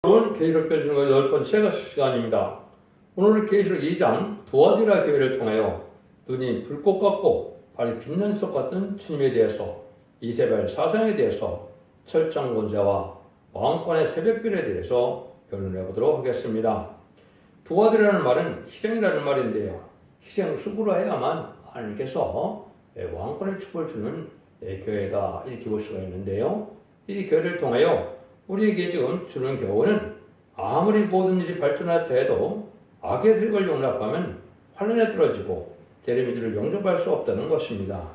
오늘은 계시록 펴주는 거 10번째 시간입니다. 오늘은 계시록 2장 두아디라 교회를 통하여 눈이 불꽃 같고 발이 빛난 석 같은 주님에 대해서, 이세벨 사상에 대해서, 철장 권세와 왕권의 새벽별에 대해서 변론해 보도록 하겠습니다. 두아디라는 말은 희생이라는 말인데요. 희생 수고를 해야만 하나님께서 왕권의 축복을 주는 교회다, 이렇게 볼 수가 있는데요. 이 교회를 통하여 우리에게 지금 주는 교훈은, 아무리 모든 일이 발전하다 해도 악의 세력을 용납하면 환란에 떨어지고 데미지를 영접할 수 없다는 것입니다.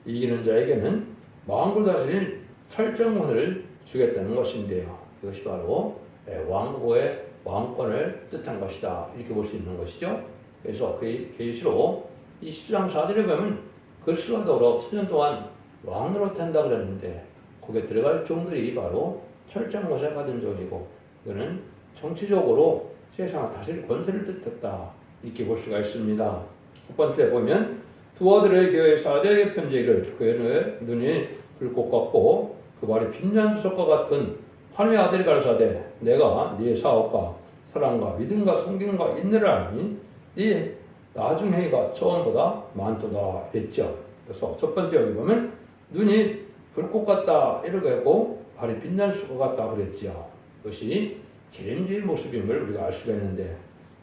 이기는 자에게는 만국을 다스릴 철저한 주겠다는 것인데요. 이것이 바로 왕국의 왕권을 뜻한 것이다, 이렇게 볼 수 있는 것이죠. 그래서 그 계시록 20장 4절에 보면 그리스도와 더불어 10년 동안 왕노릇 한다 그랬는데, 거기에 들어갈 종들이 바로 철저한 것을 받은 종이고, 그는 정치적으로 세상을 다스릴 권세를 뜻했다, 이렇게 볼 수가 있습니다. 첫 번째 보면 두아디라 교회의 사제에게 편지를, 그의 눈이 불꽃 같고 그 발이 빛난 주석과 같은 하나님의 아들이 가르사대, 내가 네 사업과 사랑과 믿음과 성경과 인내를 아니 네 나중 해가 처음보다 많도다 했죠. 그래서 첫 번째 여기 보면 눈이 불꽃 같다 이렇게 했고 발이 빛난 수것 같다 그랬죠. 그것이 재림주의 모습임을 우리가 알 수가 있는데,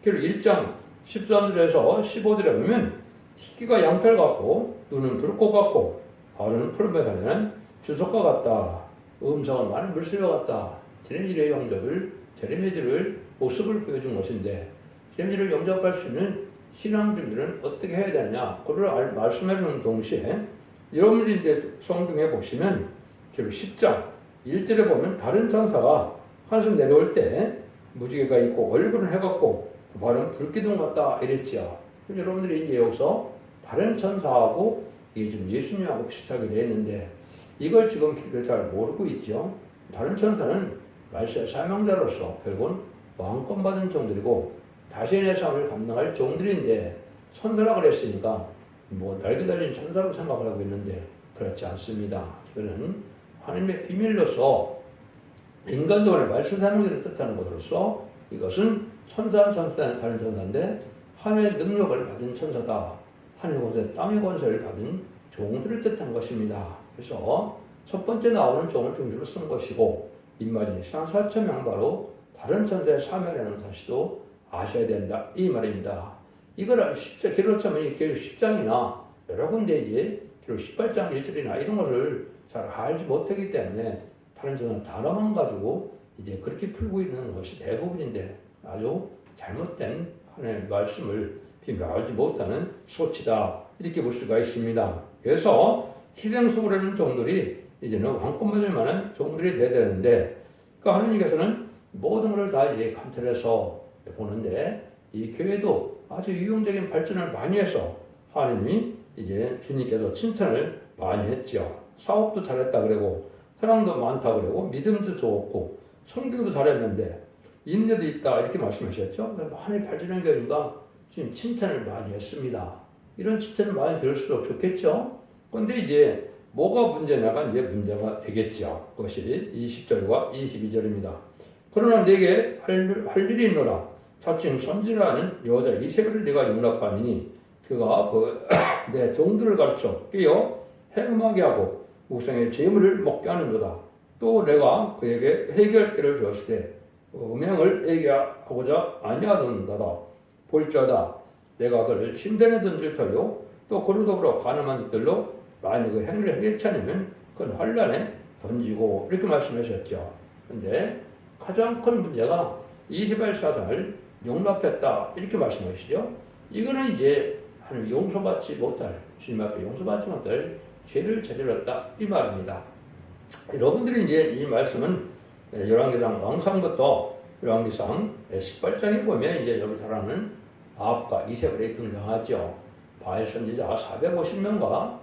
그리고 1장 13절에서 15절에 보면 희귀가 양털 같고 눈은 불꽃 같고 발은 푸른에 달리는 주석과 같다, 음성은 많은 물소리와 같다. 재림주의 영접을, 재림의 모습을 보여준 것인데, 재림주를 영접할 수 있는 신앙 준비는 어떻게 해야 되느냐, 그걸 말씀해주는 동시에 여러분들이 이제 성경에 보시면 결국 10장 1절에 보면 다른 천사가 하늘에서 내려올 때 무지개가 있고 얼굴은 해같고 발은 불기둥 같다 이랬죠. 여러분들이 이제 여기서 다른 천사하고 이게 좀 예수님하고 비슷하게 되어 있는데, 이걸 지금 잘 모르고 있죠. 다른 천사는 말세의 사명자로서 결국은 왕권 받은 종들이고 다시의 삶을 감당할 종들인데, 천사라 그랬으니까 뭐 날개 달린 천사로 생각을 하고 있는데 그렇지 않습니다. 이거는 하나님의 비밀로서 인간적으로 말씀 사명자를 뜻하는 것으로서 이것은 천사는 다른 천사인데 하나님의 능력을 받은 천사다, 하늘 곳에 땅의 권세를 받은 종들을 뜻한 것입니다. 그래서 첫 번째 나오는 종을 중심으로 쓴 것이고, 인마진 이상 4,000명 바로 다른 천사의 사명이라는 사실도 아셔야 된다, 이 말입니다. 이걸 기록 차면 기록 10장이나 여러 군데 이제 기록 18장 1절이나 이런 것을 잘 알지 못하기 때문에 다른 천사 단어만 가지고 이제 그렇게 풀고 있는 것이 대부분인데, 아주 잘못된 하나님의 말씀을 비밀 알지 못하는 소치다, 이렇게 볼 수가 있습니다. 그래서 희생수고를 하는 종들이 이제는 왕권 받을 만한 종들이 돼야 되는데, 그러니까 하나님께서는 모든 것을 다 이제 감찰해서 보는데, 이 교회도 아주 유용적인 발전을 많이 해서 하나님이 이제 주님께서 칭찬을 많이 했죠. 사업도 잘했다 그러고 사랑도 많다 그러고 믿음도 좋고 성교도 잘했는데 인내도 있다, 이렇게 말씀하셨죠. 많이 발전한 교회가 지금 칭찬을 많이 했습니다. 이런 칭찬을 많이 들을수록 좋겠죠. 그런데 이제 뭐가 문제냐가 이제 문제가 되겠죠. 그것이 20절과 22절입니다. 그러나 내게 할 일이 있노라. 자칭 선지라는 여자 이세벨을 네가 용납하니 그가 내 종들을 가르쳐 깨어 행음하게 하고 우상의 재물을 먹게 하는도다. 또 내가 그에게 해결길을 주었을 때 음행을 얘기하고자 아니하는도다. 볼지어다 내가 그를 심장에 던질 터요, 또 그로 더불어 가늠한 들로 만약 그 행위를 해결치 않으면 그건 환란에 던지고, 이렇게 말씀하셨죠. 그런데 가장 큰 문제가 이세벨 사상을 용납했다, 이렇게 말씀하시죠. 이거는 이제 하나님 용서받지 못할, 주님 앞에 용서받지 못할 죄를 저질렀다, 이 말입니다. 여러분들이 이제 이 말씀은 열왕기상 왕상부터 열왕기상 18장에 보면 이제 여러분 잘 아는 아합과 이세벨이 등장하죠. 바알 선지자 450명과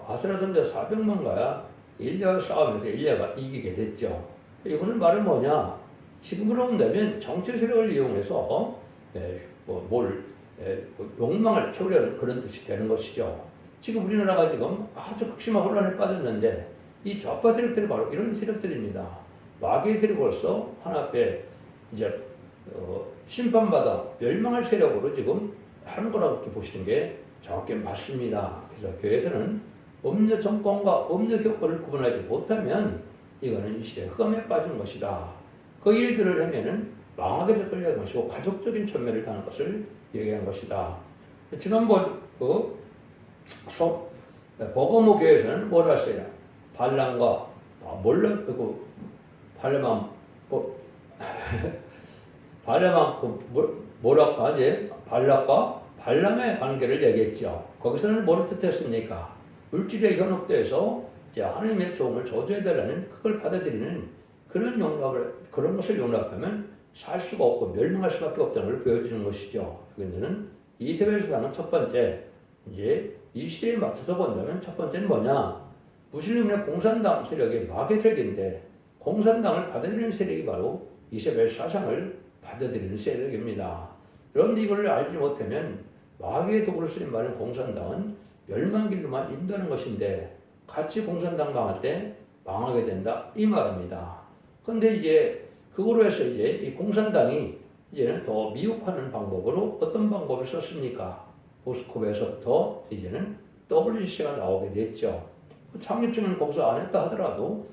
아세라 선지자 400명과 일리야와 싸우면서 일리야가 이기게 됐죠. 이것은 말은 뭐냐? 지금으로 본다면 정치 세력을 이용해서 욕망을 채우려는 그런 뜻이 되는 것이죠. 지금 우리나라가 지금 아주 극심한 혼란에 빠졌는데, 이 좌파 세력들이 바로 이런 세력들입니다. 마귀의 세력으로서 하나 앞에 이제 심판받아 멸망할 세력으로 지금 하는 거라고 이렇게 보시는 게 정확히 맞습니다. 그래서 교회에서는 음료 정권과 음료 교권을 구분하지 못하면 이거는 이 시대에 흑암에 빠진 것이다. 그 일들을 하면은 망하게 끌려간 것이고 가족적인 천매를 당한 것을 얘기한 것이다. 지난번 버거모 교회에서는 뭘 했어요? 발람과 발람한 뭐랄까 이제 발락과 발람의 관계를 얘기했죠. 거기서는 뭘 뜻했습니까? 물질에 현혹돼서 이제 하나님의 종을 저주해달라는 그걸 받아들이는 그런 것을 용납하면 살 수가 없고 멸망할 수밖에 없다는 걸 보여주는 것이죠. 그런데는 이세벨 사상은 첫 번째, 이제 이 시대에 맞춰서 본다면 첫 번째는 뭐냐? 무슬림의 공산당 세력이 마귀 세력인데 공산당을 받아들이는 세력이 바로 이세벨 사상을 받아들이는 세력입니다. 그런데 이걸 알지 못하면 마귀의 도구를 쓰는 말은 공산당은 멸망길로만 인도하는 것인데 같이 공산당 망할 때 망하게 된다 이 말입니다. 그런데 이제 그거로 해서 이제 이 공산당이 이제는 더 미혹하는 방법으로 어떤 방법을 썼습니까? 모스크바에서부터 이제는 WCC가 나오게 됐죠. 창립주는 거기서 안 했다 하더라도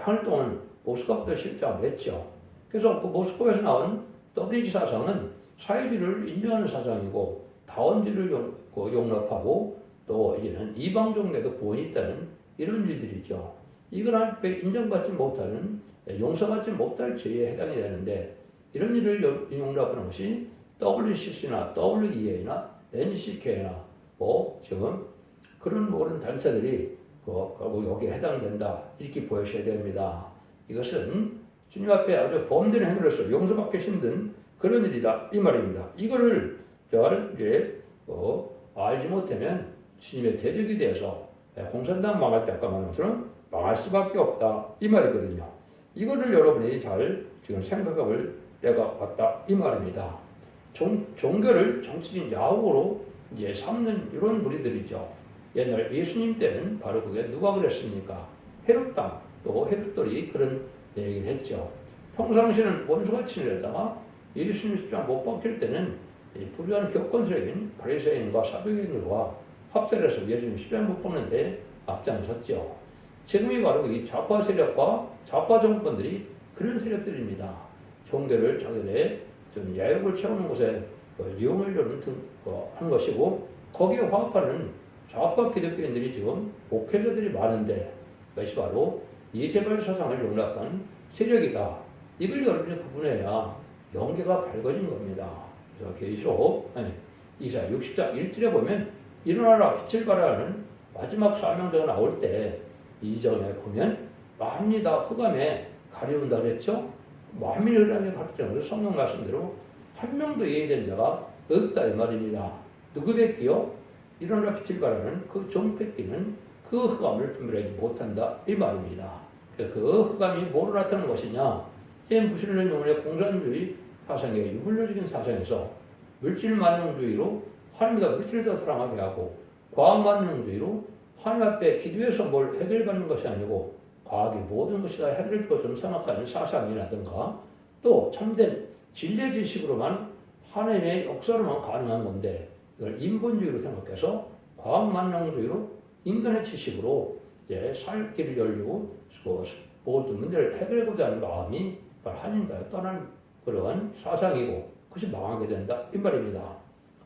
활동은 모스크바부터 실장을 했죠. 그래서 그 모스크바에서 나온 WCC 사상은 사회주의를 인정하는 사상이고 다원주의를 용납하고 또 이제는 이방 종교에도 구원이 있다는 이런 일들이죠. 이걸 앞에 인정받지 못하는 용서받지 못할 죄에 해당이 되는데 이런 일을 용납하는 것이 WCC나 WEA나 NCK나 지금 그런 모든 단체들이 여기에 해당된다 이렇게 보여셔야 됩니다. 이것은 주님 앞에 아주 범죄의 행위로서 용서받기 힘든 그런 일이다 이 말입니다. 이거를 이제 알지 못하면 주님의 대적이 돼서 공산당 망할 때 아까 말한 것처럼 망할 수밖에 없다 이 말이거든요. 이거를 여러분이 잘 지금 생각을 때가 왔다 이 말입니다. 종교를 정치적인 야욕으로 이제 삼는 이런 무리들이죠. 옛날 예수님 때는 바로 그게 누가 그랬습니까? 헤롯당 또 헤롯들이 그런 얘기를 했죠. 평상시는 원수가 친일에다가 예수님 십자가 못 박힐 때는 불의한 교권세력인 바리새인과 사두개인들과 합세해서 예수님 십자가 못 박는데 앞장섰죠. 지금이 바로 이 좌파 세력과 좌파 정권들이 그런 세력들입니다. 종교를 자기들의 좀 야욕을 채우는 곳에 이용하려는 한 것이고 거기에 화합하는 좌파 기독교인들이 지금 목회자들이 많은데 그것이 바로 이세벨 사상을 용납한 세력이다. 이걸 여러분이 구분해야 영계가 밝아진 겁니다. 그래서 계시록 이사야 60장 1절에 보면 일어나라 빛을 발하는 마지막 사명자가 나올 때 이전에 보면 만민이 다 흑암에 가려운다 그랬죠. 만민이 흑암에 가려운다. 성경 말씀대로 한 명도 예의된 자가 없다 이 말입니다. 누구 뵙기요? 일어나라 빛을 발하는 그 종 뵙기는 그 흑암을 분별하지 못한다 이 말입니다. 그래서 그 흑암이 뭐로 나타나는 것이냐? 현 무슬림 영혼의 공산주의 사상의 유물론적인 사상에서 물질만능주의로 하나님과 물질을 더 사랑하게 하고 과학만능주의로 하나님 앞에 기도해서 뭘 해결받는 것이 아니고 과학이 모든 것이 다 해결할 것처럼 생각하는 사상이라든가 또 참된 진리의 지식으로만 하나님의 역사로만 가능한 건데 이걸 인본주의로 생각해서 과학만능주의로 인간의 지식으로 이제 살 길을 열리고 모든 문제를 해결하고자 하는 마음이 하나님과 떠난 그러한 사상이고 그것이 망하게 된다 이 말입니다.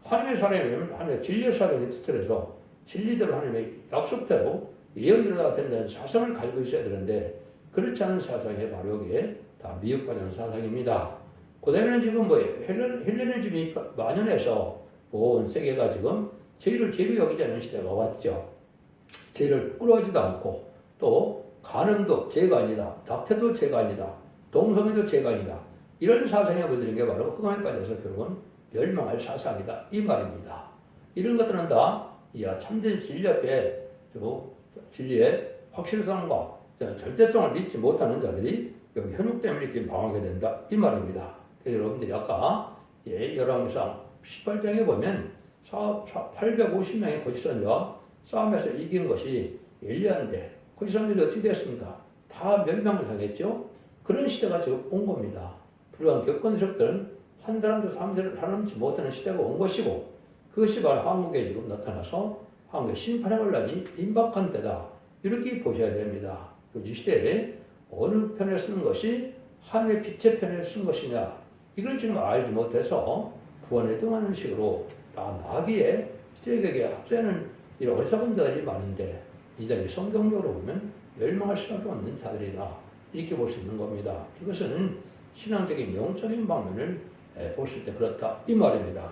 하나님의 사람이면 하나님의 진리의 사람이 뜻해서 진리대로 하나님의 약속대로 예언대로 된다는 사상을 가지고 있어야 되는데 그렇지 않은 사상이 바로 여기에 다 미혹받는 사상입니다. 고대는 지금 헬레니즘이 만연해서 온 세계가 지금 죄를 죄로 여기지 않는 시대가 왔죠. 죄를 꾸러지도 않고 또 간음도 죄가 아니다. 낙태도 죄가 아니다. 동성애도 죄가 아니다. 이런 사상에 물들인 게 바로 흑암에 빠져서 결국은 멸망할 사상이다 이 말입니다. 이런 것들은 다 참된 진리 앞에 진리의 확실성과 절대성을 믿지 못하는 자들이 여기 현혹 때문에 이렇게 망하게 된다 이 말입니다. 그래서 여러분들이 아까 열왕기상 18장에 보면 850명의 거짓선지와 싸움에서 이긴 것이 엘리야인데 거짓선지들이 어떻게 됐습니까? 다 멸망을 당했죠. 그런 시대가 지금 온 겁니다. 그러한 겪은 세력들은 한 사람도 3세를 살아남지 못하는 시대가 온 것이고 그것이 바로 한국에 지금 나타나서 한국의 심판의 혼란이 임박한 때다. 이렇게 보셔야 됩니다. 이 시대에 어느 편에 쓰는 것이 하늘의 빛의 편에 쓴 것이냐 이걸 지금 알지 못해서 구원에 등하는 식으로 다 마귀의 시대격에 합세하는 이런 어리석은 자들이 많은데 이 자리 성경적으로 보면 멸망할 수밖에 없는 자들이다. 이렇게 볼 수 있는 겁니다. 이것은 신앙적인 영적인 방면을 보실 때 그렇다 이 말입니다.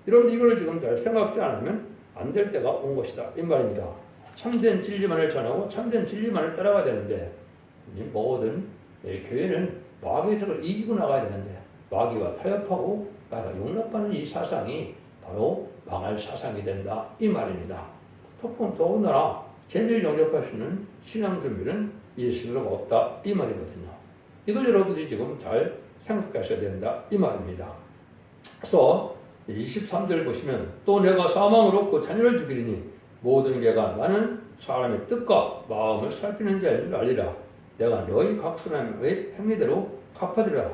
여러분 이걸 지금 잘 생각지 않으면 안 될 때가 온 것이다 이 말입니다. 참된 진리만을 전하고 참된 진리만을 따라가야 되는데 모든 교회는 마귀의 적을 이기고 나가야 되는데 마귀와 타협하고 마귀가 용납하는 이 사상이 바로 망할 사상이 된다 이 말입니다. 더군다나 죄를 영접할 수 있는 신앙 준비는 있을 수가 없다 이 말이거든요. 이걸 여러분들이 지금 잘 생각하셔야 된다 이 말입니다. 그래서 23절 보시면 또 내가 사망으로 그 자녀를 죽이리니 모든 개가 나는 사람의 뜻과 마음을 살피는 자인 줄 알리라. 내가 너희 각 사람의 행위대로 갚아주리라.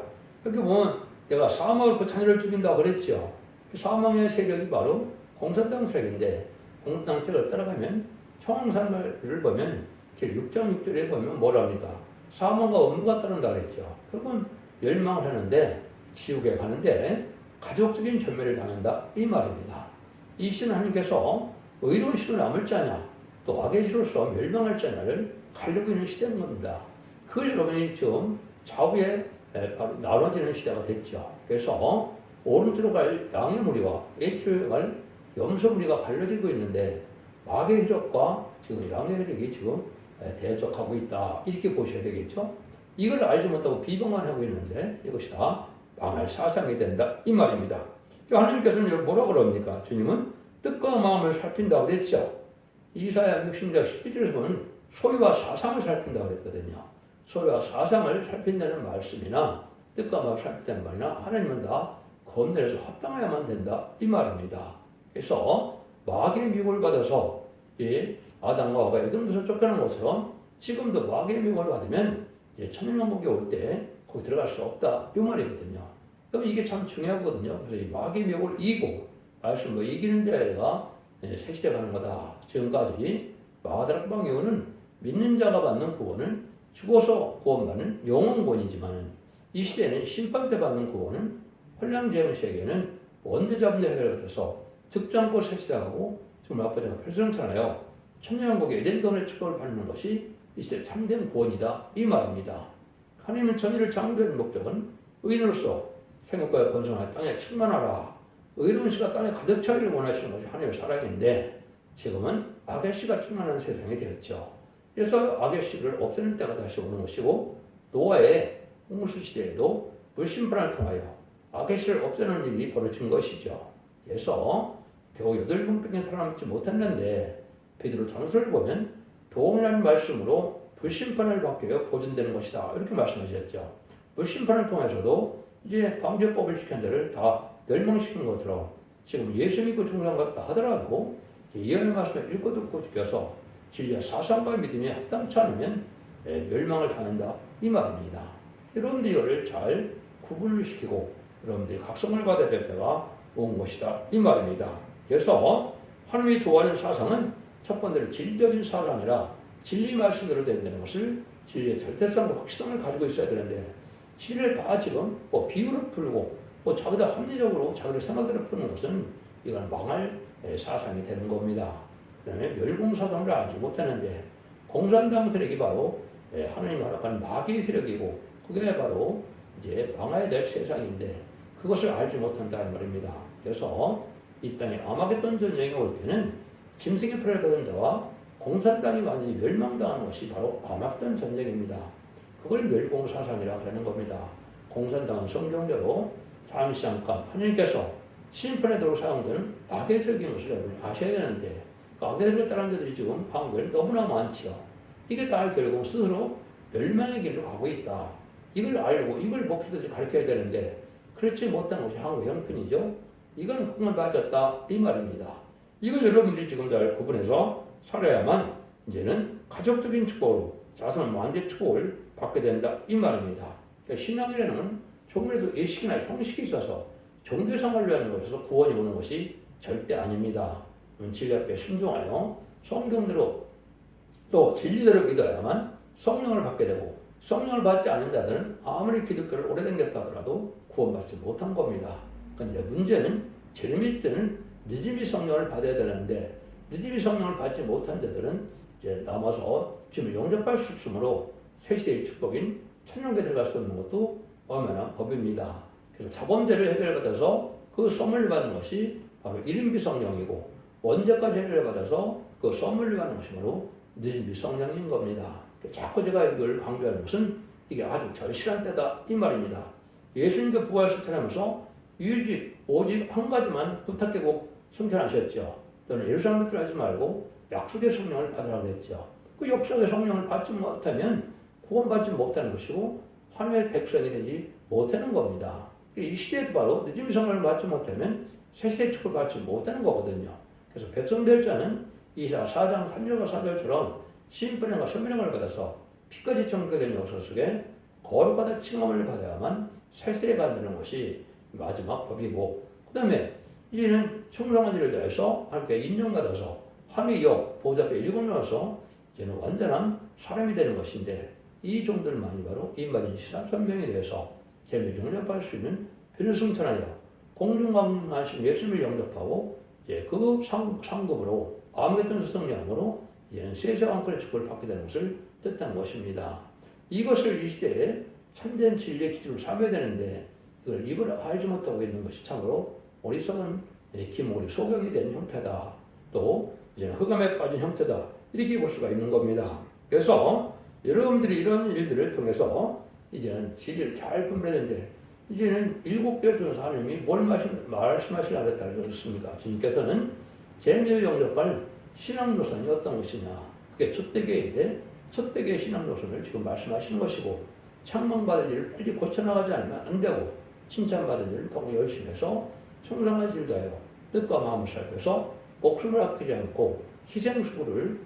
여기 보면 내가 사망으로 그 자녀를 죽인다고 그랬죠. 사망의 세력이 바로 공산당 세력인데 공산당 세력을 따라가면 총상을 보면 제 6장 6절에 보면 뭐랍니까? 사망과 음부가 따른다 그랬죠. 그건 멸망을 하는데 지옥에 가는데 가족적인 전멸을 당한다 이 말입니다. 이 시는 하나님께서 의로운 시로 남을 자냐 또 악의 시로서 멸망할 자냐를 가리고 있는 시대인 겁니다. 그걸 여러분이 지금 좌우에 바로 나눠지는 시대가 됐죠. 그래서 오른쪽으로 갈 양의 무리와 왼쪽으로 갈 염소 무리가 갈라지고 있는데 악의 세력과 지금 양의 세력이 지금 대적하고 있다 이렇게 보셔야 되겠죠. 이걸 알지 못하고 비방만 하고 있는데 이것이 다 망할 사상이 된다 이 말입니다. 하나님께서는 뭐라고 그럽니까? 주님은 뜻과 마음을 살핀다고 그랬죠. 이사야 60장 11절에서 보면 소유와 사상을 살핀다고 그랬거든요. 소유와 사상을 살핀다는 말씀이나 뜻과 마음을 살핀다는 말이나 하나님은 다 검열해서 합당해야만 된다 이 말입니다. 그래서 마귀의 미혹을 받아서 아담과 하와가 에덴에서 쫓겨난 것처럼 지금도 마귀의 미혹을 받으면 천년왕국이 올 때 거기 들어갈 수 없다 이 말이거든요. 그럼 이게 참 중요하거든요. 그래서 이 마귀의 미혹을 이기고 말씀으로 이기는 자가 새 시대 가는 거다. 지금까지 마가다락방 이후는 믿는 자가 받는 구원은 죽어서 구원받는 영원 구원이지만 이 시대는 심판 때 받는 구원은 혼란제형 세계는 원대자분의 해결을 해서 죽지 않고 새 시대하고 지금 아버지가 펼쳐놓잖아요. 천년왕국의 에덴동의 축복을 받는 것이 이 시대 참된 구원이다 이 말입니다. 하나님은 천일을 창조한 목적은 의인으로서 생각과 번성한 땅에 충만하라. 의로운 씨가 땅에 가득 차기를 원하시는 것이 하나님의 사랑인데 지금은 악의 씨가 충만한 세상이 되었죠. 그래서 악의 씨를 없애는 때가 다시 오는 것이고 노아의 홍수 시대에도 불심판을 통하여 악의 씨를 없애는 일이 벌어진 것이죠. 그래서 겨우 8분밖에 살아남지 못했는데 베드로 전서를 보면 도움이라는 말씀으로 불심판을 받게 보존되는 것이다 이렇게 말씀하셨죠. 불심판을 통해서도 이제 방제법을 시킨 데를 다 멸망시킨 것처럼 지금 예수 믿고 충성받다 하더라도 예언의 말씀을 읽고 듣고 지켜서 진리와 사상과 믿음이 합당치 않으면 멸망을 당한다 이 말입니다. 여러분들이 이를 잘 구분을 시키고 여러분들이 각성을 받아야 될 때가 온 것이다 이 말입니다. 그래서 하나님이 좋아하는 사상은 첫 번째로 진리적인 사상이라 진리 말씀대로 된다는 것을 진리의 절대성과 확실성을 가지고 있어야 되는데 진리를 다 지금 비유를 풀고 자기가 합리적으로 자기의 생각대로 푸는 것은 이건 망할 사상이 되는 겁니다. 그 다음에 멸공사상을 알지 못하는데 공산당 세력이 바로 하나님 허락한 마귀의 세력이고 그게 바로 이제 망해야 될 세상인데 그것을 알지 못한다 이 말입니다. 그래서 이 땅에 아마겟돈 전쟁이 올 때는 짐승의 표를 받은 자와 공산당이 완전히 멸망당하는 것이 바로 아마겟돈 전쟁입니다. 그걸 멸공사상이라고 하는 겁니다. 공산당은 성경대로 잠시 잠깐 하나님께서 심판에도 사용되는 악의 세력인 것을 여러분이 아셔야 되는데 그 악의 세력을 따르는 자들이 지금 한국에 너무나 많지요. 이게 다 결국 스스로 멸망의 길로 가고 있다. 이걸 알고 이걸 목표들이 가르쳐야 되는데 그렇지 못한 것이 한국 형편이죠. 이건 그건 맞았다 이 말입니다. 이걸 여러분들이 지금 잘 구분해서 살아야만 이제는 가족적인 축복으로 자손 만대 축복을 받게 된다 이 말입니다. 신앙이라는 조금이라도 의식이나 형식이 있어서 종교생활을 하는 것에서 구원이 오는 것이 절대 아닙니다. 진리 앞에 순종하여 성경대로 또 진리대로 믿어야만 성령을 받게 되고, 성령을 받지 않은 자들은 아무리 기독교를 오래 다녔다 하더라도 구원받지 못한 겁니다. 그런데 문제는 재림일 때는 늦음이 성령을 받아야 되는데, 늦음이 성령을 받지 못한 자들은 이제 남아서 지금 영접할 수 없으므로 새시대의 축복인 천년교에 들어갈 수 없는 것도 엄연한 법입니다. 그래서 자범죄를 해결받아서 그 선물을 받은 것이 바로 일인비 성령이고, 원죄까지 해결받아서 그 선물을 받는 것이므로 늦은비 성령인 겁니다. 자꾸 제가 이걸 강조하는 것은 이게 아주 절실한 때다 이 말입니다. 예수님도 부활시켜하면서 오직 한 가지만 부탁하고 승천하셨죠. 너는 예루살렘에 들어가지 말고 약속의 성령을 받으라고 했죠. 그 약속의 성령을 받지 못하면 구원받지 못하는 것이고 하나님의 백성이 되지 못하는 겁니다. 이 시대에도 바로 늦은 성령을 받지 못하면 새시대 축복을 받지 못하는 거거든요. 그래서 백성 될 자는 이사 4장 3절과 4절처럼 신분과 선명을 받아서 피까지 정결된 역사 속에 거룩하다 칭함을 받아야만 새시대에 간다는 것이 마지막 법이고, 그 다음에 이제는 충성한 일을 다해서 하나님께 인정받아서 하나님의 역 보좌 앞에 일궈놓아서 이제는 완전한 사람이 되는 것인데, 이 종들만이 바로 인바진 신학선명에 대해서 재미 용접할 수 있는 필승천하여 공중강림하신 예수님을 영접하고 그 상급으로 아무개던 성령으로 이제는 세세왕권의 축복을 받게 되는 것을 뜻한 것입니다. 이것을 이 시대에 참된 진리의 기준으로 삼아야 되는데 이걸 알지 못하고 있는 것이 참으로 어리석은 기모리 소경이 된 형태다. 또 이제는 흑암에 빠진 형태다. 이렇게 볼 수가 있는 겁니다. 그래서 여러분들이 이런 일들을 통해서 이제는 진리를 잘 분별해야 되는데, 이제는 7개월 중에서 하나님이 뭘 말씀하시려 했다고 그랬습니까? 주님께서는 재림의 영접할 신앙 노선이 어떤 것이냐. 그게 첫대교인데 첫대교의 신앙 노선을 지금 말씀하시는 것이고, 책망받은 일을 빨리 고쳐나가지 않으면 안 되고, 칭찬받은 일을 더 열심히 해서 충성한 일다하여 뜻과 마음을 살펴서 목숨을 아끼지 않고 희생수고를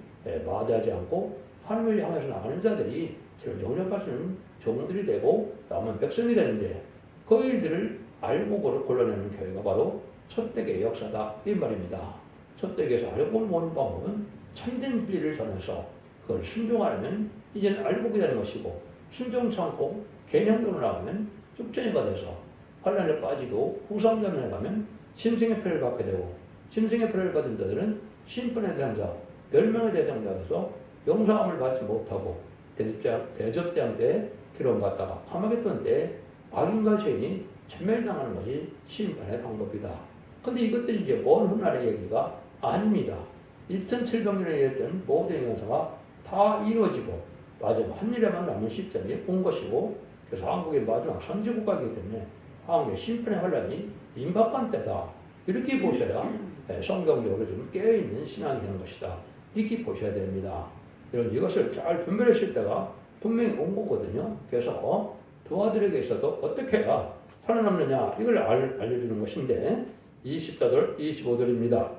마다하지 않고 하나님을 향해서 나가는 자들이 저를 영접하시는 종들이 되고 남은 백성이 되는데, 그 일들을 알고 골라내는 교회가 바로 첫대교의 역사다 이 말입니다. 첫대교에서 알고 모르는 방법은 참된 진리를 전해서 그걸 순종하려면 이제는 알고 되는 것이고, 순종치 않고 개념으로 나가면 쭉전이가 돼서 환란에 빠지고 후상자면에 가면 심승의 표를 받게 되고, 심승의 표를 받은 자들은 심판의 대상자, 멸망의 대상자에서 용서함을 받지 못하고 대접장 때 기름받다가 하마겟돈 때 악인과 죄인이 천멸당하는 것이 심판의 방법이다. 근데 이것들이 이제 먼 훗날의 얘기가 아닙니다. 2700년에 얘기했던 모든 현상가 다 이루어지고 마지막 한 일에만 남은 시점이 온 것이고, 그래서 한국의 마지막 선지국가이기 때문에 한국의 심판의 환란이 임박한 때다. 이렇게 보셔야 성경적으로 좀 깨어있는 신앙이 되는 것이다. 이렇게 보셔야 됩니다. 여러분 이것을 잘 분별하실 때가 분명히 온 거거든요. 그래서 두 아들에게 있어도 어떻게 해야 살아남느냐 이걸 알려주는 것인데 24절 25절입니다.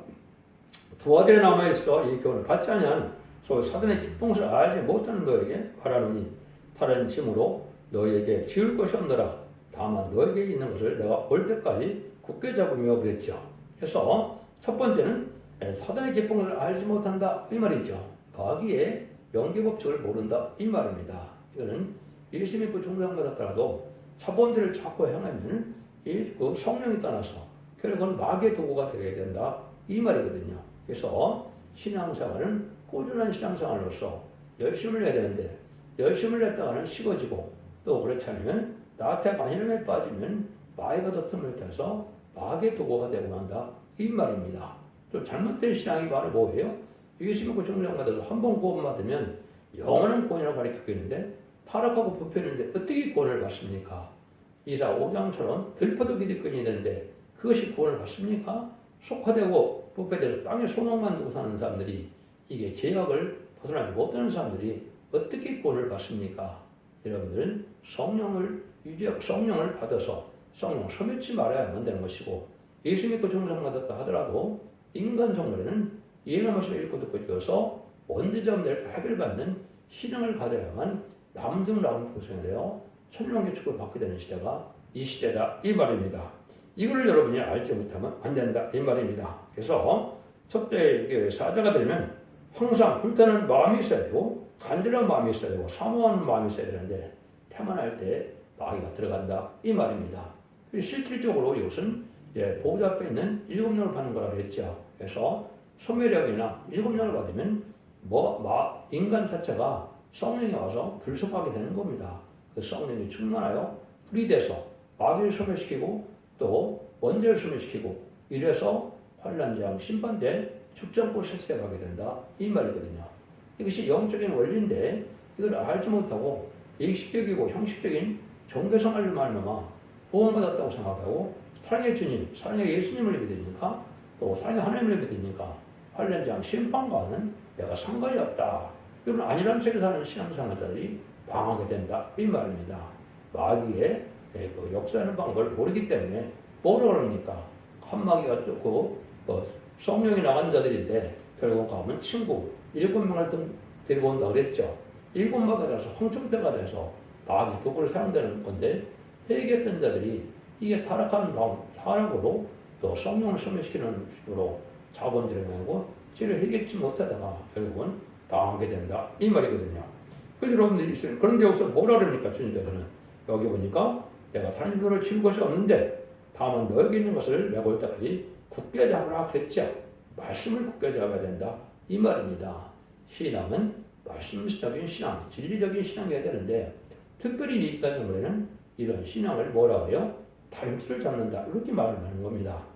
두 아들에 남아있어 이 교훈을 받지 아니한 소위 사단의 기풍을 알지 못하는 너에게 말하노니 다른 짐으로 너에게 지을 것이 없노라. 다만 너에게 있는 것을 내가 올 때까지 굳게 잡으며 그랬죠. 그래서 첫 번째는 사단의 기풍을 알지 못한다 이 말이죠. 거기에 영계법칙을 모른다 이 말입니다. 이거는 예수 믿고 종상받았더라도 첫 번째를 자꾸 행하면 그 성령이 떠나서 결국은 마귀의 도구가 되게 된다 이 말이거든요. 그래서 신앙생활은 꾸준한 신앙생활로서 열심을 해야 되는데, 열심을 했다가는 식어지고 또 그렇지 않으면 나한테 관념에 빠지면 마귀가 더 틈을 타서 마귀의 도구가 되고 한다 이 말입니다. 또 잘못된 신앙이 바로 뭐예요? 예수 믿고 종상받아서 한 번 구원받으면 영원한 구원이라고 가르치고 있는데 타락하고 부패했는데 어떻게 구원을 받습니까? 이사 5장처럼 들퍼도 기득권이 되는데 그것이 구원을 받습니까? 속화되고 부패돼서 땅에 소망만 두고 사는 사람들이, 이게 죄악을 벗어나지 못하는 사람들이 어떻게 구원을 받습니까? 여러분들은 성령을 유지하고 성령을 받아서 성령 소멸치 말아야만 되는 것이고, 예수 믿고 종상받았다 하더라도 인간 정말에는 예나 말씀을 읽고 듣고 읽어서 원죄자 문제를 다 해결받는 신앙을 가져야만 남등라운 고생이 되어 천년의 축복을 받게 되는 시대가 이 시대다 이 말입니다. 이걸 여러분이 알지 못하면 안 된다 이 말입니다. 그래서 촛대 사자가 되면 항상 불타는 마음이 있어야 되고 간절한 마음이 있어야 되고 사모하는 마음이 있어야 되는데 태만할 때 마귀가 들어간다 이 말입니다. 실질적으로 이것은 보호자 앞에 있는 7년을 받는 거라고 했죠. 그래서 소멸력이나 7년을 받으면 인간 자체가 성령이 와서 불속하게 되는 겁니다. 그 성령이 충만하여 불이 돼서 마귀를 소멸시키고 또 원죄를 소멸시키고 이래서 환난장 심판 때 죽전골 색세에 가게 된다 이 말이거든요. 이것이 영적인 원리인데 이걸 알지 못하고 의식적이고 형식적인 종교생활로만 구원받았다고 생각하고 사랑의 주님, 사랑의 예수님을 믿으니까 또 사랑의 하나님을 믿으니까 환난장 심판과는 내가 상관이 없다. 이건 아니란 색에 사는 신앙생활자들이 방하게 된다 이 말입니다. 마귀의 그 역사하는 방법을 모르기 때문에 뭐라 그럽니까? 한 마귀가 쫓고 성령이 나간 자들인데 결국 가면 친구 7명을 데리고 온다 그랬죠. 7마가 돼서 홍청대가 돼서 마귀 도구를 사용되는 건데 회개했던 자들이 이게 타락한 타락으로 또 성령을 소멸시키는 식으로 자본질을 하고 죄를 해결치 못하다가 결국은 당하게 된다 이 말이거든요. 그런데 여러분들이 있어요. 그런데 여기서 뭐라 그럽니까 주님께서는 여기 보니까 내가 다른 도를 칠 곳이 없는데 다만 너에게 있는 것을 내가 올 때까지 굳게 잡으라 그랬죠. 말씀을 굳게 잡아야 된다 이 말입니다. 신앙은 말씀적인 신앙, 진리적인 신앙이어야 되는데 특별히 이 경우에는 이런 신앙을 뭐라 그래요? 다림질을 잡는다 이렇게 말을 하는 겁니다.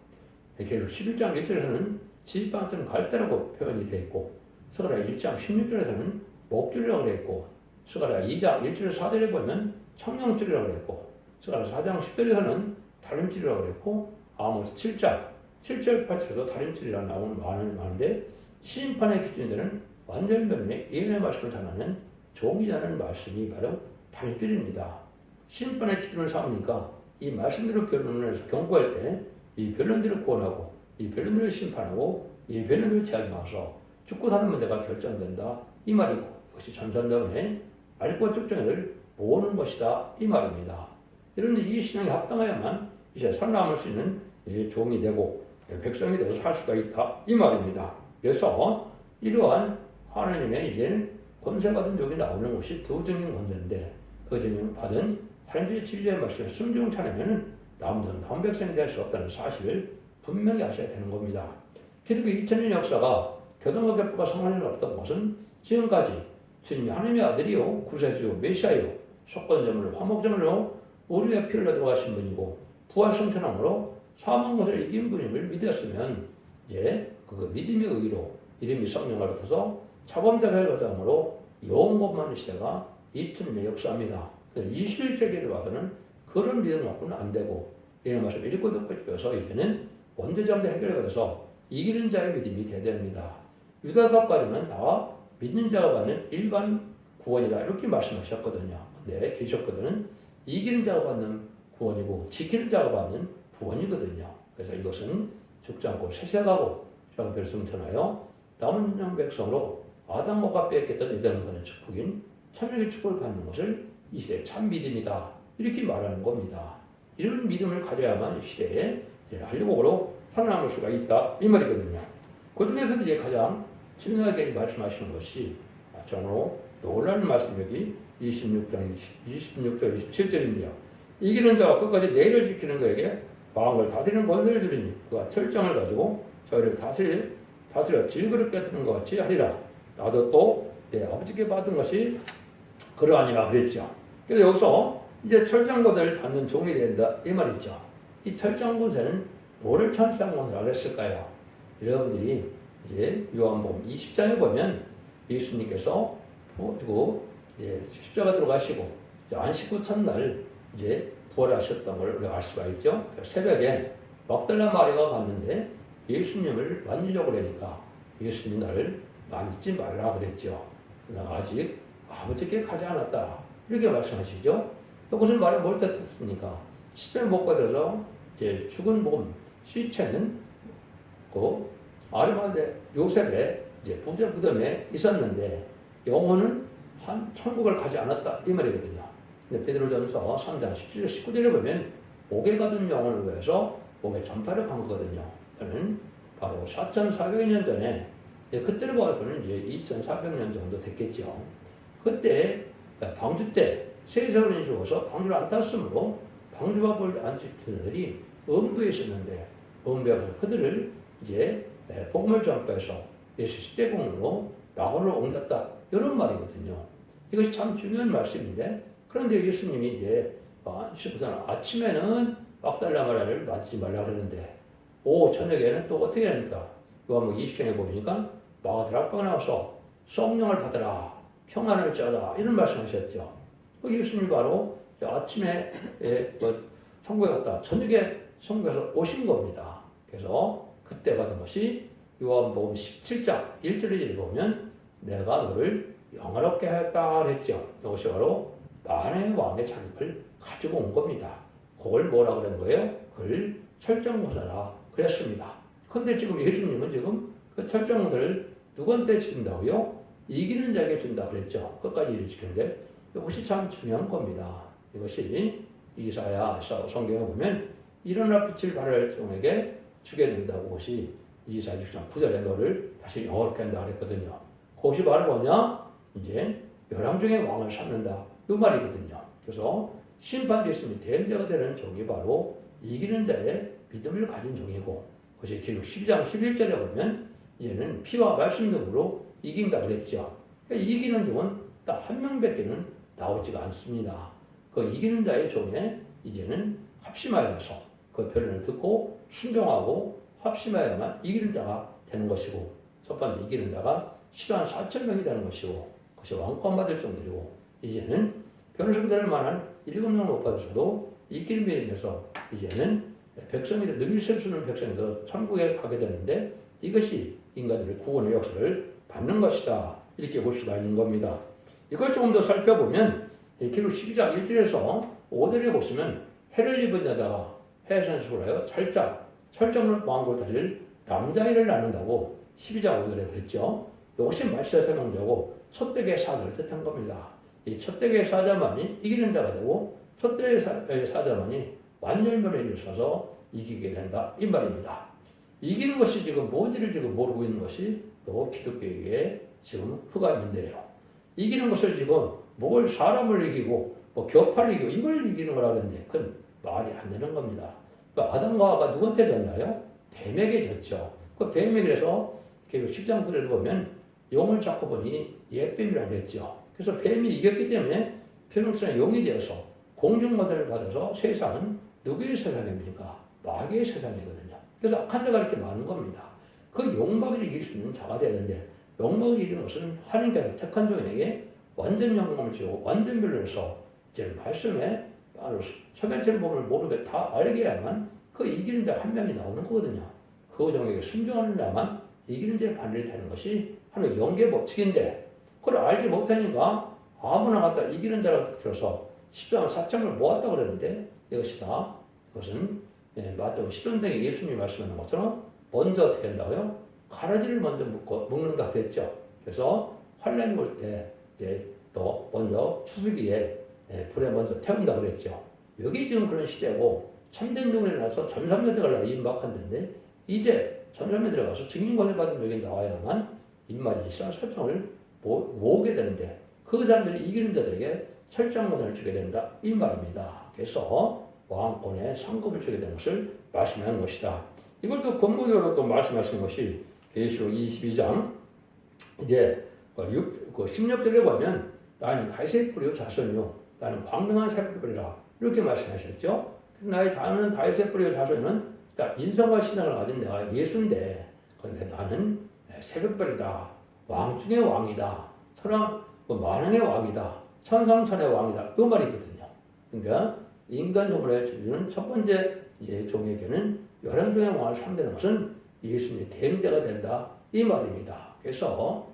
계시록 11장 1절에서는 지팡이는 갈대라고 표현이 되어 있고 스가랴 1장 16절에서는 목줄이라고 되어 있고 스가랴 2장 1절 4절에 보면 청량줄이라고 되어 있고 스가랴 4장 10절에서는 다림질이라고 되어 있고 아모스 7장 7절 8절에도 다림질이라고 나오는 많은데 심판의 기준이 되는 완전 변명의 예언의 말씀을 전하는 종이라는 말씀이 바로 다림질입니다. 심판의 기준을 삼으니까 이 말씀대로 변론을 해서 경고할 때 이 변론대로 구원하고 이 변론대로 심판하고 이 변론대로 제한해서 죽고 사는 문제가 결정된다 이 말이고 이것이 전산자문의 알과 적정을 모으는 것이다 이 말입니다. 이런데 이 신앙에 합당하야만 이제 살아남을 수 있는 종이 되고 백성이 돼서 살 수가 있다 이 말입니다. 그래서 이러한 하나님의 이제는 권세받은 종이 나오는 것이 두 종인 권세인데 그 종이 받은 하나님의 진리의 말씀에 순종치 않으면 남은 백성이 될 수 없다는 사실을 분명히 아셔야 되는 겁니다. 기독교 2000년 역사가 교단과 격파가 성화는 없던 것은 지금까지 주님이 하나님의 아들이요 구세주요 메시아요 속건점으로 화목점으로 우리의 피를 들어가신 분이고 부활 성천함으로 사망 것을 이긴 분임을 믿었으면 이제 그 믿음의 의로 이름이 성령을 받아서 자범자가 받음으로 영원만 시대가 2000년의 역사입니다. 21세기에 들어와서는 그런 믿음 갖고는 안 되고 이런 말씀을 읽고 듣고 있어서 이제는 원죄자문제 해결받아서 이기는 자의 믿음이 돼야 됩니다. 유다서까지는 다 믿는 자가 받는 일반 구원이다 이렇게 말씀하셨거든요. 근데 계셨거든은 이기는 자가 받는 구원이고 지키는 자가 받는 구원이거든요. 그래서 이것은 죽지 않고 세세가고 저가 별성천하여 남은 백성으로 아담과 뺏겼던 에덴의 축복인 천국의 축복을 받는 것을 이 시대의 참 믿음이다 이렇게 말하는 겁니다. 이런 믿음을 가져야만 시대에 한류곡으로 살아남을 수가 있다 이 말이거든요. 그 중에서도 이제 가장 중요하게 말씀하시는 것이 정으로 놀라운 말씀 여기 26절 27절인데요. 이기는 자와 끝까지 내일을 지키는 그에게 마음을 다스리는 권세를 주리니 그가 철정을 가지고 저희를 다스려 질그릇 깨뜨리는 것 같이 하리라. 나도 또 내 아버지께 받은 것이 그러하니라 그랬죠. 그래서 여기서 이제 철장권을 받는 종이 된다 이 말이죠. 이 철장권세는 뭐를 철장권이라고 했을까요? 여러분들이 이제 요한복음 20장에 보면 예수님께서 이제 십자가 들어가시고 안식 후 첫날 이제 부활하셨던 걸 우리가 알 수가 있죠. 새벽에 막달라 마리아가 갔는데 예수님을 만지려고 그러니까 예수님이 나를 만지지 말라 그랬죠. 내가 아직 아버지께 가지 않았다. 이렇게 말씀하시죠. 이것은 말에 뭘 뜻했습니까? 십배 못 받아서 이제 죽은 몸, 시체는 그 아리마대 요셉의 이제 부자 부덤에 있었는데 영혼은 한 천국을 가지 않았다. 이 말이거든요. 근데 베드로전서 3장 17절 19절에 보면 목에 가둔 영혼을 위해서 목에 전파를 한 거거든요. 이거는 바로 4,400년 전에 그때로 봐서는 이제 2,400년 정도 됐겠죠. 그때 방주 때 세세원이 죽어서 방주를 안 땄으므로 방주밥을 안 지키는 들이 음부에 있었는데 음부에서 그들을 이제 복음을 전파해서 예수 십대공으로 낙원으로 옮겼다. 이런 말이거든요. 이것이 참 중요한 말씀인데 그런데 예수님이 이제 19절 아침에는 막달라 마리아를 맞지 말라 그러는데 저녁에는 또 어떻게 합니까? 요한복음 20장에 보니까 마가들 앞방에 나와서 성령을 받아라 평안을 쩌라 이런 말씀하셨죠. 예수님이 바로 아침에 성부에 갔다 저녁에 성부에서 오신 겁니다. 그래서 그때 받은 것이 요한복음 17장 1절을 보면 내가 너를 영화롭게 하였다 그랬죠. 이것이 바로 만왕의 왕의 자격을 가지고 온 겁니다. 그걸 뭐라 그런 거예요? 그걸 철저공사라 그랬습니다. 그런데 지금 예수님은 지금 그 철저공사를 누구한테 준다고요? 이기는 자에게 준다 그랬죠. 끝까지 일을 지키는데 이것이 참 중요한 겁니다. 이것이 이사야 성경에 보면 일어나 빛을 발할 종에게 주게 된다고 그것이 이사야 6장 9절에 너를 다시 영화롭게 한다 그랬거든요. 그것이 바로 뭐냐? 이제 열왕 중에 왕을 삼는다. 이 말이거든요. 그래서 심판되었으니 대행자가 되는 종이 바로 이기는 자의 믿음을 가진 종이고 그것이 기록 12장 11절에 보면 이제는 피와 말씀 등으로 이긴다 그랬죠. 그러니까 이기는 종은 딱 한 명밖에는 나오지가 않습니다. 그 이기는 자의 종에 이제는 합심하여서 그 표현을 듣고 순종하고 합심하여야만 이기는 자가 되는 것이고 첫 번째 이기는 자가 10만 4천 명이 되는 것이고 그것이 왕권 받을 정도이고 이제는 변호사가 될 만한 7명 못 받으셔도 이길 믿음에서 이제는 백성이 늘 있을 수 있는 백성에서 천국에 가게 되는데 이것이 인간들의 구원의 역사를 받는 것이다. 이렇게 볼 수가 있는 겁니다. 이걸 조금 더 살펴보면 기록 12장 1절에서 5절에 보시면 해를 입은 자다가 해산식을 하여 철장으로 왕국을 다질 남자아이를 낳는다고 12장 5절에 그랬죠. 이것이 말세 설명자고 첫대의 사자를 뜻한 겁니다. 이 첫대의 사자만이 이기는 자가 되고 첫대의 사자만이 완전면에 이르셔서 이기게 된다. 이 말입니다. 이기는 것이 지금 뭔지를 지금 모르고 있는 것이 또 기독교에게 지금 흑암인데요. 이기는 것을 지금 뭘 사람을 이기고 격파를 이기고 이걸 이기는 거라는데 그건 말이 안 되는 겁니다. 아담과 하와가 누구한테 졌나요? 뱀에게 졌죠. 그 뱀에게 그래서 10장 9절을 보면 용을 잡고 보니 옛뱀이라고 했죠. 그래서 뱀이 이겼기 때문에 변호사는 용이 되어서 공중모델을 받아서 세상은 누구의 세상입니까? 마귀의 세상이거든요. 그래서 악한 자가 이렇게 많은 겁니다. 그 용마귀를 이길 수 있는 자가 되야 되는데 용마귀를 이기는 것은 하나님께서 택한 종에게 완전 영광을 주고 완전 변론해서 이제 말씀에 서변체를 법을 모르게 다 알게야만 그 이기는 자 한 명이 나오는 거거든요. 그 종에게 순종하는 자만 이기는 자의 반열이 되는 것이 하나님의 영계 법칙인데 그걸 알지 못하니까 아무나 갖다 이기는 자를 들어서 14만 4천을 모았다 그러는데 이것은 마태복음 10장에 예수님이 말씀하는 것처럼 먼저 어떻게 한다고요? 가라지를 먼저 묶는다 그랬죠. 그래서 환란이 올 때 이제 또 먼저 추수기에 불에 먼저 태운다 그랬죠. 여기 지금 그런 시대고 참된 종이 나서 전삼매 들어가려고 임박한데 이제 전삼매 들어가서 증인권을 받은 적이 나와야만 입맞이 시간 설정을 모으게 되는데 그 사람들이 이기는 자들에게 철장권을 주게 된다 이 말입니다. 그래서 왕권의 상급을 주게 되는 것을 말씀하는 것이다. 이걸 또 권고적으로 또 말씀하신 것이 계시록 22장 이제 16절에 보면 나는 다윗의 뿌리요 자손이요 나는 광명한 새벽 뿌리라 이렇게 말씀하셨죠. 나는 다윗의 뿌리요 자손은 인성과 신앙을 가진 내가 예수인데 그런데 나는 새벽별이다. 왕 중의 왕이다. 만왕의 왕이다. 천상천의 왕이다. 이 말이거든요. 그러니까 인간 종을 주는 첫 번째 종에게는 열왕 중의 왕을 삼는 것은 예수님의 대행자가 된다. 이 말입니다. 그래서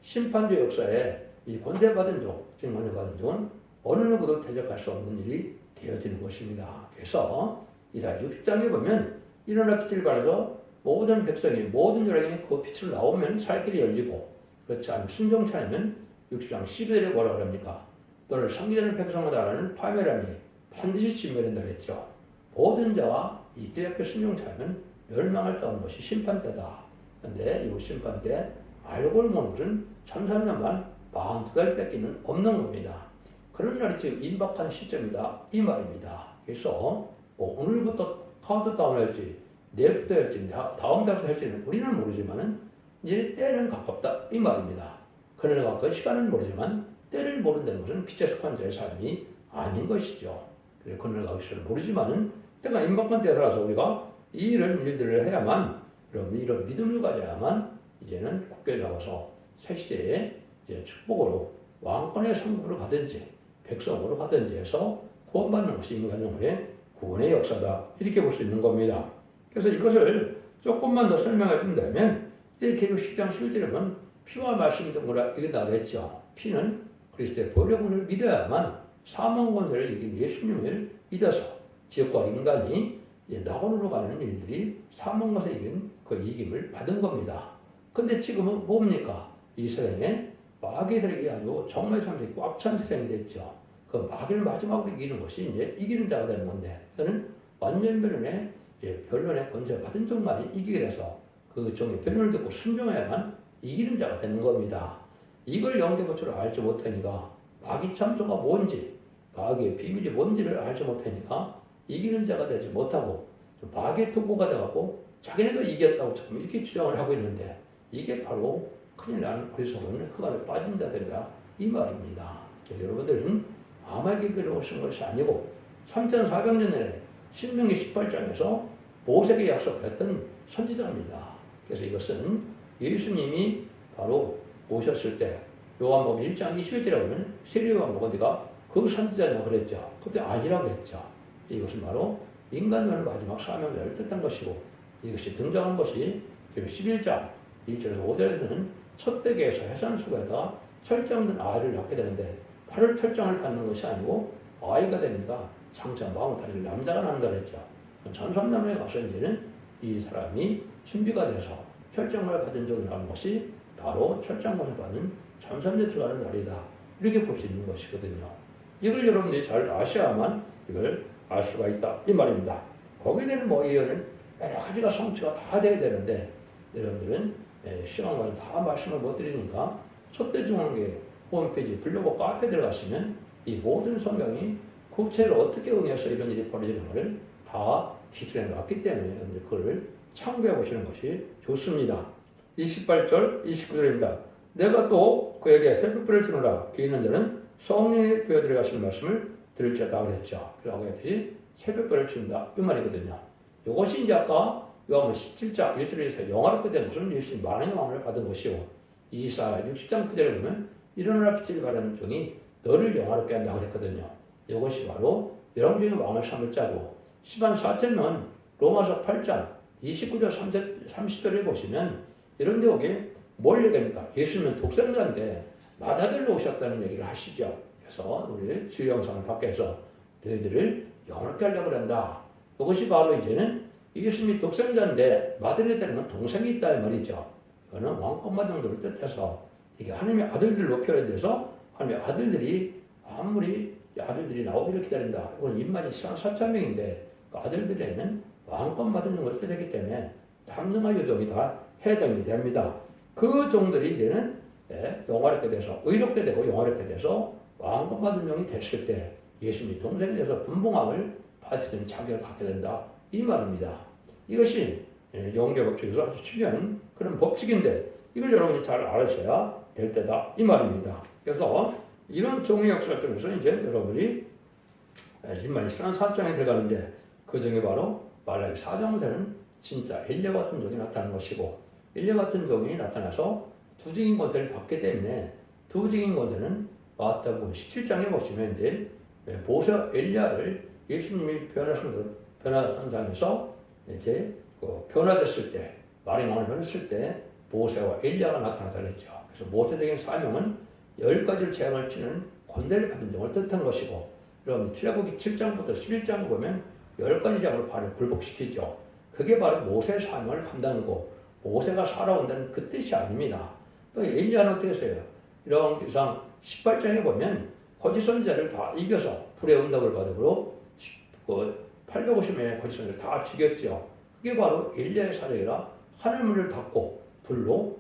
심판주 역사에 이 권세받은 종, 권세받은 종은 어느 누구도 대적할 수 없는 일이 되어지는 것입니다. 그래서 이사 60장에 보면 일어나 빛을 발해서 모든 백성이 모든 열왕이 그 빛을 나오면 살 길이 열리고 그렇지 않으면 순종치 않으면 60장 12절에 뭐라고 합니까? 너를 상기되는 백성마다라는 파멸하니 반드시 진멸한다 그랬죠. 모든 자와 이 기독교 순종자는 멸망을 떠는 것이 심판대다. 그런데 이 심판대 알고 모르는 것은 1300만 42달 뺏기는 없는 겁니다. 그런 날이 지금 임박한 시점이다 이 말입니다. 그래서 뭐 오늘부터 카운트다운 할지 내일부터 할지 다음 달부터 할지는 우리는 모르지만은 이제 때는 가깝다 이 말입니다. 그날 가까운 시간은 모르지만 때를 모른다는 것은 빛의 속한 자의 삶이 아닌 것이죠. 그래서 그날 가까운 시간을 모르지만은 때가 임박한 때라서 우리가 이런 일들을 해야만 이런 믿음을 가져야만 이제는 굳게 잡아서 새 시대에 이제 축복으로 왕권의 성부로 가든지 백성으로 가든지 해서 구원받는 것이 인간의 구원의 역사다 이렇게 볼 수 있는 겁니다. 그래서 이것을 조금만 더 설명해 준다면 이제 계속 10장 11절에 보면 피와 말씀이 동거라 이게 나랬죠. 피는 그리스도의 보혈을 믿어야만 사망 권세를 이긴 예수님을 믿어서 지역과 인간이 낙원으로 가는 일들이 사망 권세 이긴 그 이김을 받은 겁니다. 근데 지금은 뭡니까? 이 세상에 마귀들에게 아주 정말 사람들이 꽉 찬 세상이 됐죠. 그 마귀를 마지막으로 이기는 것이 이제 이기는 자가 되는 건데, 그는 완전 변론의 권세를 받은 종만이 이기게 돼서 그 종의 변론을 듣고 순종해야만 이기는 자가 되는 겁니다. 이걸 영계보초를 알지 못하니까 마귀 참소가 뭔지, 마귀의 비밀이 뭔지를 알지 못하니까 이기는 자가 되지 못하고 마귀의 도구가 돼갖고 자기네도 이겼다고 참 이렇게 주장을 하고 있는데 이게 바로 큰일 나는 어리석은 흑암에 빠진 자들이다 이 말입니다. 여러분들은 아말렉에게로 오신 것이 아니고 3400년 전에 신명기 18장에서 모세에게 약속했던 선지자입니다. 그래서 이것은 예수님이 바로 오셨을 때 요한복음 1장 21절에 보면 세례요한복음 네가 그 선지자냐 그랬죠. 그때 아니라고 했죠. 이것은 바로 인간을 마지막 사명자를 뜻한 것이고 이것이 등장한 것이 11장 1절에서 5절에서는 첫 대계에서 해산수가에다가 철장된 아이를 낳게 되는데 8월 철장을 받는 것이 아니고 아이가 되니까 장차 42살의 남자가 난다 그랬죠. 전삼남에 가서 이제는 이 사람이 준비가 돼서 철장을 받은 적이 나는 것이 바로 철장을 받는 전삼에 들어가는 날이다. 이렇게 볼 수 있는 것이거든요. 이걸 여러분들이 잘 아셔야만 이걸 알 수가 있다. 이 말입니다. 거기에 대한 이거는 여러 가지가 성취가 다 돼야 되는데 여러분들은 시간 관련 다 말씀을 못 드리니까 첫대중앙교회 홈페이지 블로그 카페에 들어가시면 이 모든 성경이 구체로 어떻게 응해서 이런 일이 벌어지는 것을 다 기술해 놨기 때문에 여러분들 그걸 참고해 보시는 것이 좋습니다. 28절 29절입니다. 내가 또 그에게 새벽불을 주노라. 귀 있는 자는 성령의 교회 들어가시는 말씀을 들을지어다 그랬죠. 그러고 했듯이 새벽불을 준다 이 말이거든요. 이것이 이제 아까 요한복음 17장 1절에서 영화롭게 된 것은 예수님 많은 영광을 받은 것이고 24, 60장 9절에 보면 일어나라 빛을 발하는 종이 너를 영화롭게 한다 그랬거든요. 이것이 바로 열왕중의 왕을 삼을 자고 10만 4천 명은 로마서 8장 29절 30절에 보시면 이런 데 오게 뭘 얘기합니까? 예수님은 독생자인데 맏아들로 오셨다는 얘기를 하시죠. 그래서 우리 주요 영상을 밖에서 너희들을 영화롭게 하려고 한다. 이것이 바로 이제는 예수님이 독생자인데 맏아들이 되는 건 동생이 있다 이 말이죠. 이거는 왕권만 정도를 뜻해서 이게 하나님의 아들들로 표현돼서 하나님의 아들들이 아무리 아들들이 나오기를 기다린다. 이건 입맛이 4,000명인데 그 아들들에는 왕권 받은 걸 뜻하기 때문에 남성과 여종이 다 해당이 됩니다. 그 종들이 이제는 영화롭게 돼서 의롭게 되고 영화롭게 돼서 왕권 받은 종이 됐을 때 예수님이 동생이 돼서 분봉함을 받을 수 있는 자격을 갖게 된다. 이 말입니다. 이것이 영계법칙에서 아주 중요한 그런 법칙인데 이걸 여러분이 잘 알으셔야 될 때다. 이 말입니다. 그래서 이런 종의 역사를 통해서 이제 여러분이 정말 이스라엘 4장에 들어가는데 그 종이 바로 말라기 4장으로 되는 진짜 엘리야 같은 종이 나타나는 것이고 엘리야 같은 종이 나타나서 두 증인 권세를 받기 때문에 두 증인 권세는 마태복음 17장에 보시면 이제 모세 엘리야를 예수님이 변화산상에서 이제 그 변화됐을 때 말이 많이 변했을 때 모세와 엘리야가 나타나다 그랬죠. 그래서 모세적인 사명은 10가지를 재앙을 치는 권세를 받은 종을 뜻한 것이고 그럼 출애굽기 7장부터 11장을 보면 10가지 재앙을 바로 굴복시키죠. 그게 바로 모세의 사명을 감당하고 모세가 살아온다는 그 뜻이 아닙니다. 또 엘리야는 어떻게 했어요? 이런 이상 18장에 보면 거짓 선지자를 다 이겨서 불의 응답을 받으므로 850명의 권신을 다 죽였죠. 그게 바로 엘리야의 사적이라 하늘문을 닫고 불로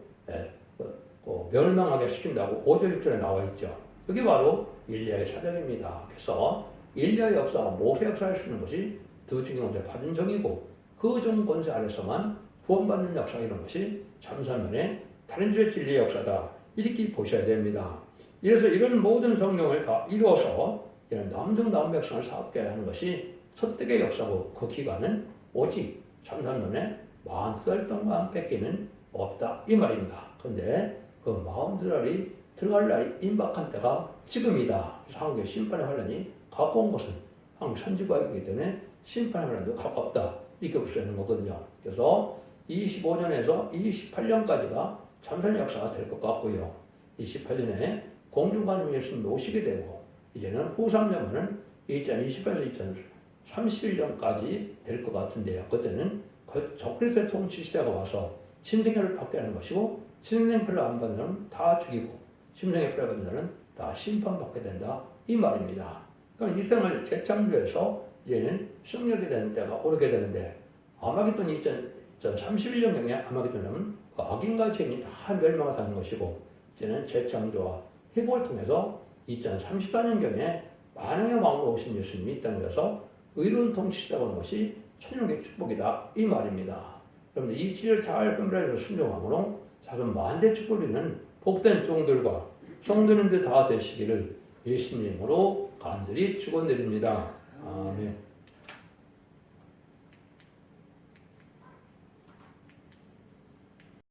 멸망하게 시킨다고 5절 6절에 나와 있죠. 그게 바로 엘리야의 사적입니다. 그래서 엘리야의 역사와 모세 역사를 쓰는 것이 두 중경원세 받은 적이고 그 종 권세 아래서만 구원받는 역사 이런 것이 참선면의 다른 주의 진리의 역사다. 이렇게 보셔야 됩니다. 이래서 이런 모든 성경을 다 이루어서 이런 남정다운 백성을 사업게 하는 것이 첫대의 역사고 그 기간은 오직 참선면의 42달 동안 뺏기는 없다 이 말입니다. 그런데 그 42달이 들어갈 날이 임박한 때가 지금이다. 그래서 한국의 심판의 환란이 가까운 것은 한국 선지과이기 때문에 심판의 환란도 가깝다. 이렇게 볼 수 있는 거거든요. 그래서 25년에서 28년까지가 참선 역사가 될 것 같고요. 28년에 공중관님 예수님이 오시게 되고 이제는 후 3년은 2028에서 2031년까지 될 것 같은데요. 그때는 적그리스도의 통치 시대가 와서 심생애를 받게 하는 것이고 심생애를 안 받는 자는 다 죽이고 심생애를 받는 자는 다 심판받게 된다. 이 말입니다. 그럼 이 생을 재창조해서 이제는 승리하게 되는 때가 오르게 되는데 아마겟돈이 2031년경에 아마겟돈이라면 악인과 죄인이 다 멸망하는 것이고 이제는 재창조와 회복을 통해서 2034년경에 만왕의 왕으로 오신 예수님이 이 땅에 와서 의로운 통치 시작하는 는 것이 천년의 축복이다 이 말입니다. 그런데 이 지혜를 잘 분별해서 순종함으로 사선 만대 축복이는 복된 종들과 성도님들 다 되시기를 예수님으로 간절히 축원드립니다. 아멘.